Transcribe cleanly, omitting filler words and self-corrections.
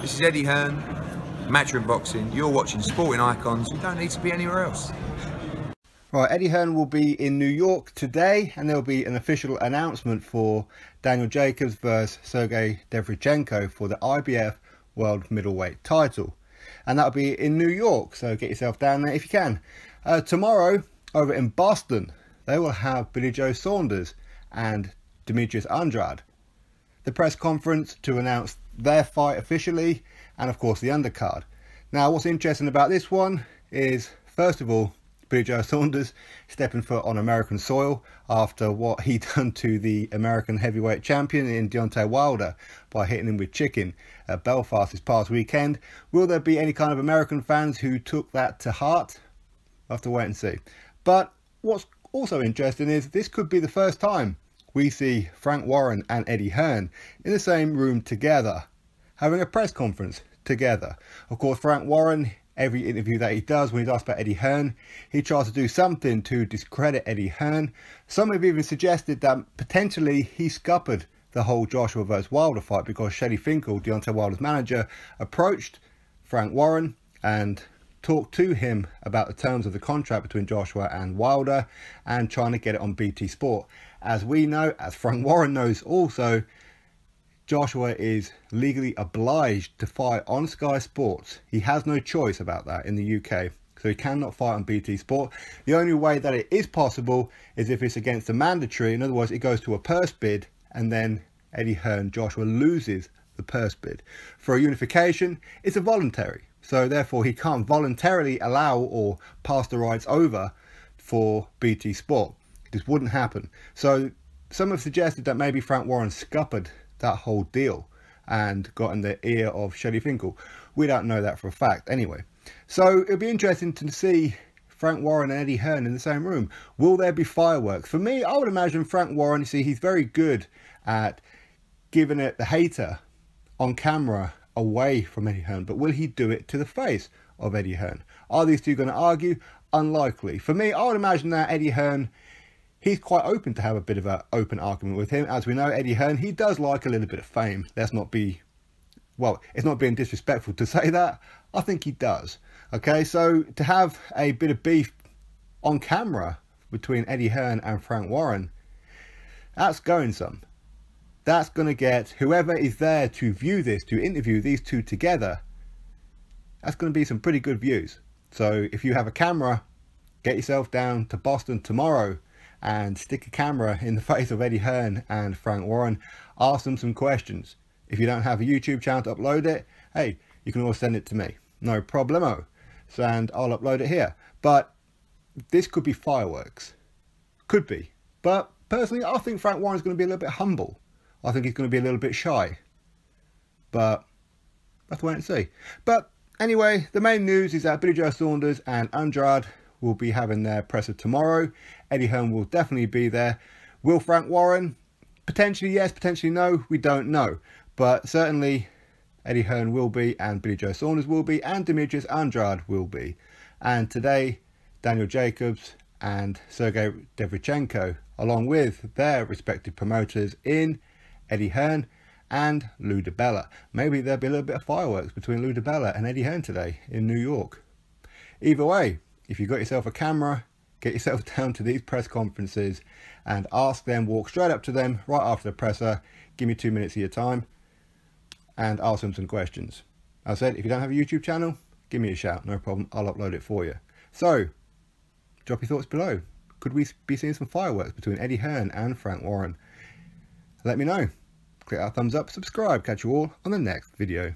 This is Eddie Hearn, Matchroom Boxing. You're watching Sporting Icons. You don't need to be anywhere else. Right, Eddie Hearn will be in New York today, and there'll be an official announcement for Daniel Jacobs versus Sergey Derevyanchenko for the IBF World Middleweight title. And that'll be in New York, so get yourself down there if you can. Tomorrow, over in Boston, they will have Billy Joe Saunders and Demetrius Andrade. The press conference to announce their fight officially, and of course the undercard. Now, what's interesting about this one is, first of all, Billy Joe Saunders stepping foot on American soil after what he done to the American heavyweight champion in Deontay Wilder by hitting him with chicken at Belfast this past weekend. Will there be any kind of American fans who took that to heart? We'll have to wait and see. But what's also interesting is this could be the first time we see Frank Warren and Eddie Hearn in the same room together, having a press conference together. Of course, Frank Warren, every interview that he does, when he's asked about Eddie Hearn, he tries to do something to discredit Eddie Hearn. Some have even suggested that potentially he scuppered the whole Joshua versus Wilder fight because Shelly Finkel, Deontay Wilder's manager, approached Frank Warren and talked to him about the terms of the contract between Joshua and Wilder and trying to get it on BT Sport. As we know, as Frank Warren knows also, Joshua is legally obliged to fight on Sky Sports. He has no choice about that in the UK, so he cannot fight on BT Sport. The only way that it is possible is if it's against the mandatory. In other words, it goes to a purse bid and then Eddie Hearn, Joshua loses the purse bid. For a unification, it's a voluntary. So therefore he can't voluntarily allow or pass the rights over for BT Sport. This wouldn't happen. So some have suggested that maybe Frank Warren scuppered that whole deal and got in the ear of Shelly Finkel. We don't know that for a fact anyway. So it'll be interesting to see Frank Warren and Eddie Hearn in the same room. Will there be fireworks? For me, I would imagine Frank Warren, you see, he's very good at giving it the hater on camera away from Eddie Hearn, but will he do it to the face of Eddie Hearn? Are these two going to argue? Unlikely. For me, I would imagine that Eddie Hearn, he's quite open to have a bit of an open argument with him. As we know, Eddie Hearn, he does like a little bit of fame. Let's not be, well, it's not being disrespectful to say that. I think he does. Okay, so to have a bit of beef on camera between Eddie Hearn and Frank Warren, that's going some. That's going to get whoever is there to view this, to interview these two together, that's going to be some pretty good views. So if you have a camera, get yourself down to Boston tomorrow and stick a camera in the face of Eddie Hearn and Frank Warren. Ask them some questions. If you don't have a YouTube channel to upload it, hey, you can always send it to me. No problemo. So, and I'll upload it here. But this could be fireworks. Could be. But personally, I think Frank Warren's going to be a little bit humble. I think he's going to be a little bit shy. But let's wait and see. But anyway, the main news is that Billy Joe Saunders and Andrade will be having their presser tomorrow. Eddie Hearn will definitely be there. Will Frank Warren? Potentially yes, potentially no. We don't know. But certainly Eddie Hearn will be, and Billy Joe Saunders will be, and Demetrius Andrade will be. And today, Daniel Jacobs and Sergey Derevyanchenko, along with their respective promoters in Eddie Hearn and Lou DiBella. Maybe there'll be a little bit of fireworks between Lou DiBella and Eddie Hearn today in New York. Either way, if you've got yourself a camera, get yourself down to these press conferences and ask them, walk straight up to them right after the presser, give me 2 minutes of your time and ask them some questions. As I said, if you don't have a YouTube channel, give me a shout, no problem, I'll upload it for you. So, drop your thoughts below. Could we be seeing some fireworks between Eddie Hearn and Frank Warren? Let me know. Click that thumbs up, subscribe, catch you all on the next video.